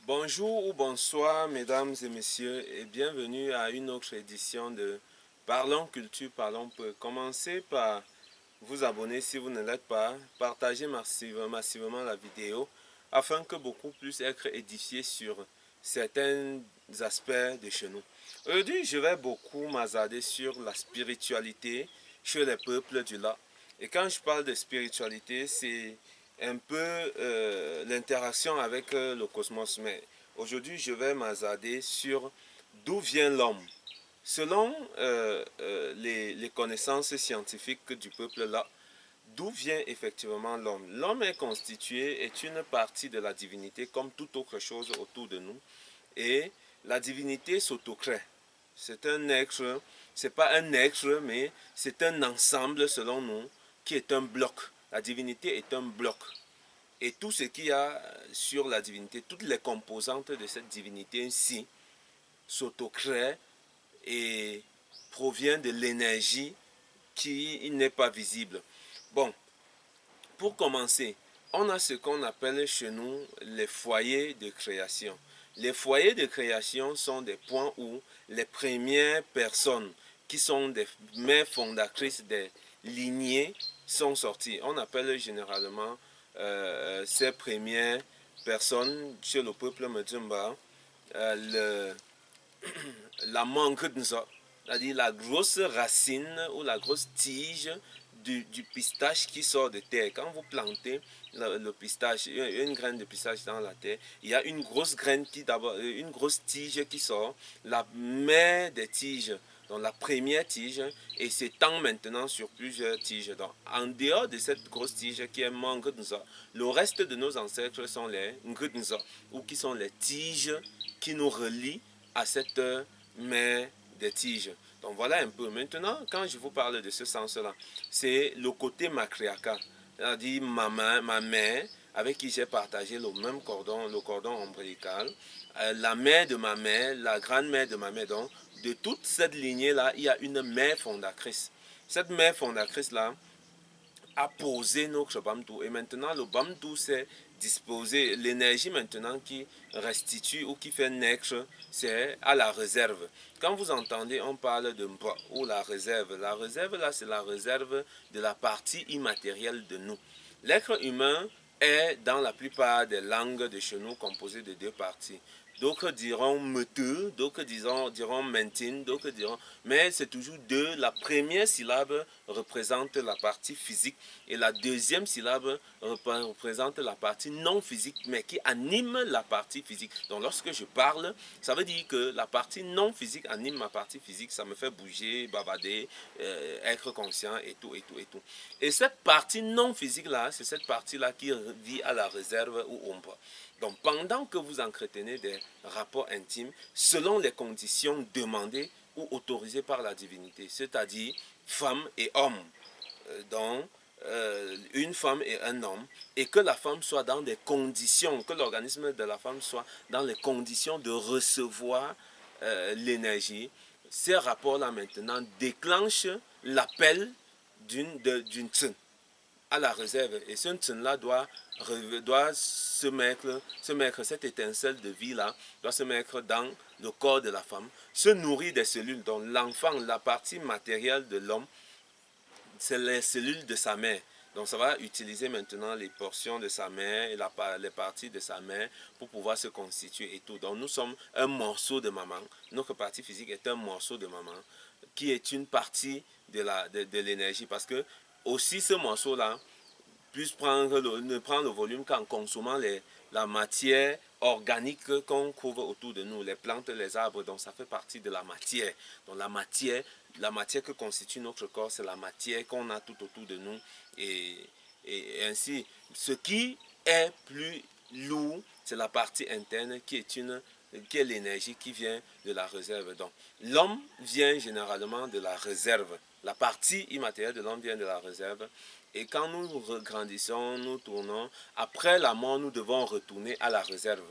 Bonjour ou bonsoir mesdames et messieurs et bienvenue à une autre édition de Parlons Culture, Parlons Peu. Commencez par vous abonner si vous ne l'êtes pas, partagez massivement la vidéo afin que beaucoup puissent être édifiés sur certains aspects de chez nous. Aujourd'hui, je vais beaucoup m'attarder sur la spiritualité chez les peuples du lac. Et quand je parle de spiritualité, c'est un peu l'interaction avec le cosmos. Mais aujourd'hui, je vais m'attarder sur d'où vient l'homme. Selon les connaissances scientifiques du peuple là, d'où vient effectivement l'homme? L'homme est constitué, est une partie de la divinité comme toute autre chose autour de nous. Et la divinité s'autocrée. C'est un être, c'est pas un être, mais c'est un ensemble selon nous qui est un bloc. La divinité est un bloc. Et tout ce qu'il y a sur la divinité, toutes les composantes de cette divinité ainsi s'autocrée et provient de l'énergie qui n'est pas visible. Bon, pour commencer, on a ce qu'on appelle chez nous les foyers de création. Les foyers de création sont des points où les premières personnes qui sont des mères fondatrices des lignées sont sorties. On appelle généralement ces premières personnes chez le peuple Medjumba la mangrunza, c'est-à-dire la grosse racine ou la grosse tige du pistache qui sort de terre. Quand vous plantez le pistache, une graine de pistache dans la terre, il y a une grosse graine qui d'abord, une grosse tige qui sort, la mère des tiges, donc la première tige, et s'étend maintenant sur plusieurs tiges. Donc, en dehors de cette grosse tige qui est mangrunza, le reste de nos ancêtres sont les ngudnza, ou qui sont les tiges qui nous relient à cette mais des tiges. Donc voilà un peu. Maintenant, quand je vous parle de ce sens-là, c'est le côté matriarcat. C'est-à-dire ma mère, avec qui j'ai partagé le même cordon, le cordon ombilical, la mère de ma mère, la grand-mère de ma mère. Donc, de toute cette lignée-là, il y a une mère fondatrice. Cette mère fondatrice-là a posé notre Bamdou. Et maintenant, le Bamdou s'est disposé. L'énergie maintenant qui restitue ou qui fait naître, c'est à la réserve. Quand vous entendez, on parle de Mpa ou la réserve. La réserve, là, c'est la réserve de la partie immatérielle de nous. L'être humain est, dans la plupart des langues de chez nous, composé de deux parties. D'autres diront meteux, d'autres diront mentine, d'autres diront... Mais c'est toujours deux. La première syllabe représente la partie physique et la deuxième syllabe représente la partie non physique, mais qui anime la partie physique. Donc lorsque je parle, ça veut dire que la partie non physique anime ma partie physique. Ça me fait bouger, bavarder, être conscient et tout, et tout, et tout. Et cette partie non physique-là, c'est cette partie-là qui vit à la réserve ou ombre. Donc, pendant que vous entretenez des rapports intimes, selon les conditions demandées ou autorisées par la divinité, c'est-à-dire femme et homme, donc une femme et un homme, et que la femme soit dans des conditions, que l'organisme de la femme soit dans les conditions de recevoir l'énergie, ces rapports-là maintenant déclenchent l'appel d'une tsun à la réserve. Et ce tsun-là doit se mettre, cette étincelle de vie-là, doit se mettre dans le corps de la femme, se nourrir des cellules. Donc l'enfant, la partie matérielle de l'homme, c'est les cellules de sa mère. Donc ça va utiliser maintenant les portions de sa mère et les parties de sa mère pour pouvoir se constituer et tout. Donc nous sommes un morceau de maman. Notre partie physique est un morceau de maman qui est une partie de l'énergie. Parce que aussi ce morceau-là puisse ne prendre le volume qu'en consommant la matière organique qu'on trouve autour de nous, les plantes, les arbres, donc ça fait partie de la matière. Donc la matière que constitue notre corps, c'est la matière qu'on a tout autour de nous. Et ainsi, ce qui est plus lourd, c'est la partie interne qui est l'énergie qui vient de la réserve. Donc, l'homme vient généralement de la réserve. La partie immatérielle de l'homme vient de la réserve. Et quand nous grandissons, nous tournons, après la mort, nous devons retourner à la réserve.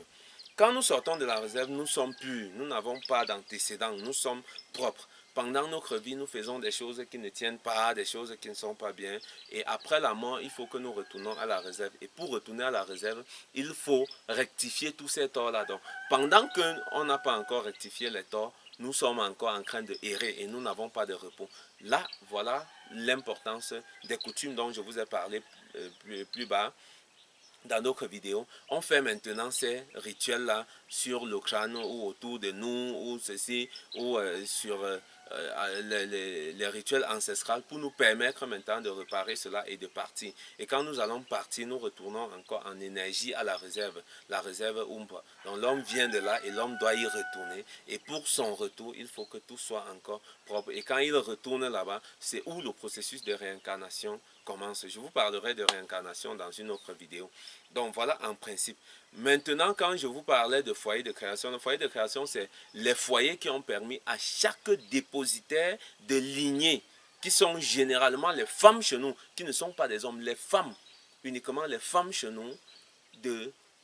Quand nous sortons de la réserve, nous sommes purs, nous n'avons pas d'antécédents, nous sommes propres. pendant notre vie, nous faisons des choses qui ne tiennent pas, des choses qui ne sont pas bien. Et après la mort, il faut que nous retournons à la réserve. Et pour retourner à la réserve, il faut rectifier tous ces torts-là. Donc, pendant qu'on n'a pas encore rectifié les torts, nous sommes encore en train de errer et nous n'avons pas de repos. Là, voilà l'importance des coutumes dont je vous ai parlé plus bas dans d'autres vidéos. On fait maintenant ces rituels-là sur le crâne ou autour de nous, ou ceci, ou sur les rituels ancestraux pour nous permettre maintenant de réparer cela et de partir. Et quand nous allons partir, nous retournons encore en énergie à la réserve Umbra. Donc l'homme vient de là et l'homme doit y retourner. Et pour son retour, il faut que tout soit encore propre. Et quand il retourne là-bas, c'est où le processus de réincarnation commence. Je vous parlerai de réincarnation dans une autre vidéo. Donc voilà en principe. Maintenant, quand je vous parlais de foyer de création, le foyer de création, c'est les foyers qui ont permis à chaque dépositaire de lignée, qui sont généralement les femmes chez nous, qui ne sont pas des hommes, les femmes, uniquement les femmes chez nous,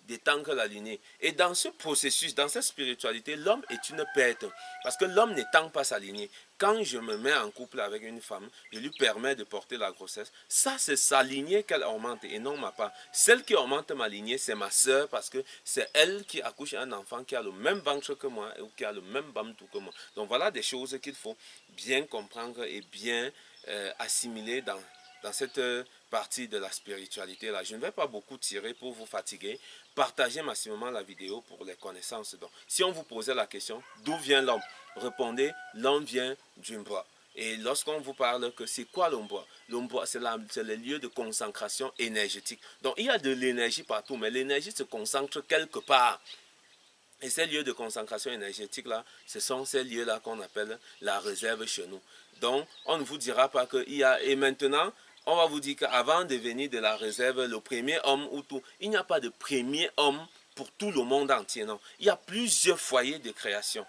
d'étendre la lignée. Et dans ce processus, dans cette spiritualité, l'homme est une perte. Parce que l'homme n'étend pas sa lignée. Quand je me mets en couple avec une femme, je lui permets de porter la grossesse. Ça, c'est sa lignée qu'elle augmente et non ma part. Celle qui augmente ma lignée, c'est ma soeur parce que c'est elle qui accouche un enfant qui a le même ventre que moi ou qui a le même bamtou que moi. Donc voilà des choses qu'il faut bien comprendre et bien assimiler dans cette partie de la spiritualité là. Je ne vais pas beaucoup tirer pour vous fatiguer. Partagez massivement la vidéo pour les connaissances. Donc, si on vous posait la question, d'où vient l'homme? Répondez, l'homme vient du bois. Et lorsqu'on vous parle que c'est quoi l'ombre? L'ombre, c'est le lieu de concentration énergétique. Donc, il y a de l'énergie partout, mais l'énergie se concentre quelque part. Et ces lieux de concentration énergétique là, ce sont ces lieux là qu'on appelle la réserve chez nous. Donc, on ne vous dira pas qu'il y a... Et maintenant, on va vous dire qu'avant de venir de la réserve, le premier homme ou tout, il n'y a pas de premier homme pour tout le monde entier, non. Il y a plusieurs foyers de création.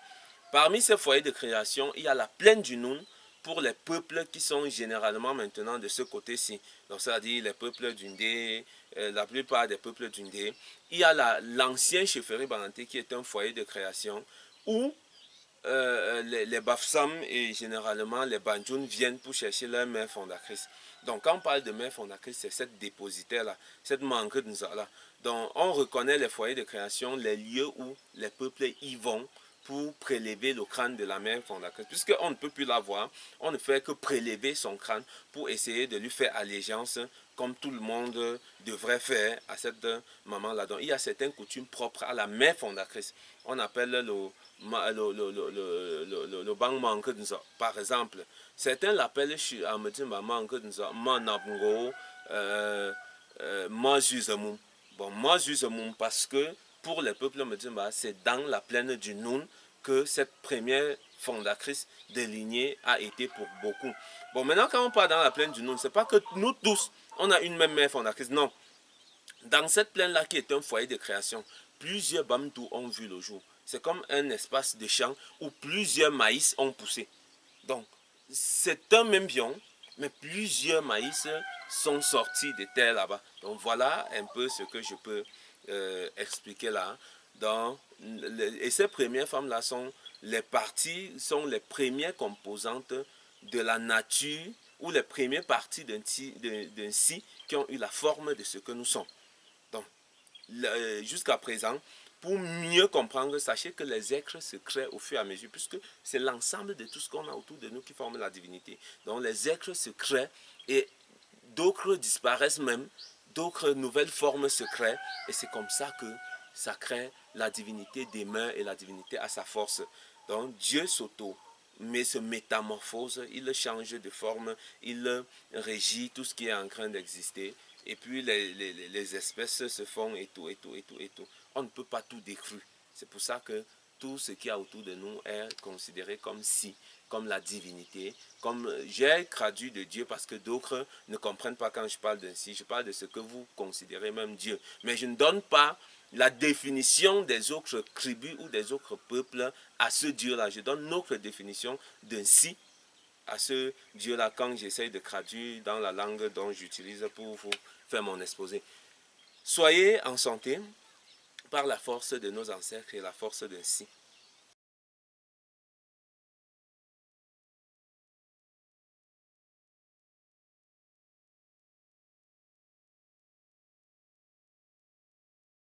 Parmi ces foyers de création, il y a la plaine du Noun pour les peuples qui sont généralement maintenant de ce côté-ci. Donc, c'est-à-dire les peuples d'Undé, la plupart des peuples d'Undé. Il y a l'ancien Chefferie Bananté qui est un foyer de création où les Bafsam et généralement les Banjoun viennent pour chercher leur mère fondatrice. Donc quand on parle de mère fondatrice, c'est cette dépositaire-là, cette manque-là. Donc on reconnaît les foyers de création, les lieux où les peuples y vont pour prélever le crâne de la mère fondatrice. Puisqu'on ne peut plus la voir, on ne fait que prélever son crâne pour essayer de lui faire allégeance comme tout le monde devrait faire à cette maman-là. Donc il y a certaines coutumes propres à la mère fondatrice. On appelle le bang manque de ça. Par exemple, certains l'appellent à me dire manque de ça, manabungo, mazuzamum. Bon, mazuzamum parce que pour les peuples me disent c'est dans la plaine du Noun que cette première fondatrice de lignée a été pour beaucoup. Bon, maintenant quand on part dans la plaine du Noun, c'est pas que nous tous on a une même mère fondatrice, non. Dans cette plaine-là qui est un foyer de création, plusieurs bamdous ont vu le jour. C'est comme un espace de champ où plusieurs maïs ont poussé. Donc, c'est un même biome, mais plusieurs maïs sont sortis de terre là-bas. Donc, voilà un peu ce que je peux expliquer là. Et ces premières femmes-là sont les parties, sont les premières composantes de la nature ou les premières parties d'un si qui ont eu la forme de ce que nous sommes. Donc, jusqu'à présent, pour mieux comprendre, sachez que les êtres se créent au fur et à mesure, puisque c'est l'ensemble de tout ce qu'on a autour de nous qui forme la divinité. Donc, les êtres se créent et d'autres disparaissent même, d'autres nouvelles formes se créent, et c'est comme ça que ça crée la divinité des mains et la divinité à sa force. Donc, Dieu mais se métamorphose, il change de forme, il régit tout ce qui est en train d'exister. Et puis les espèces se font et tout, et tout, et tout, et tout. On ne peut pas tout décrire. C'est pour ça que tout ce qui est autour de nous est considéré comme si, comme la divinité. Comme j'ai traduit de Dieu parce que d'autres ne comprennent pas quand je parle d'un si. Je parle de ce que vous considérez même Dieu. Mais je ne donne pas la définition des autres tribus ou des autres peuples à ce Dieu-là. Je donne notre définition d'un si à ce Dieu-là quand j'essaye de traduire dans la langue dont j'utilise pour vous faire mon exposé. Soyez en santé par la force de nos ancêtres et la force d'un si.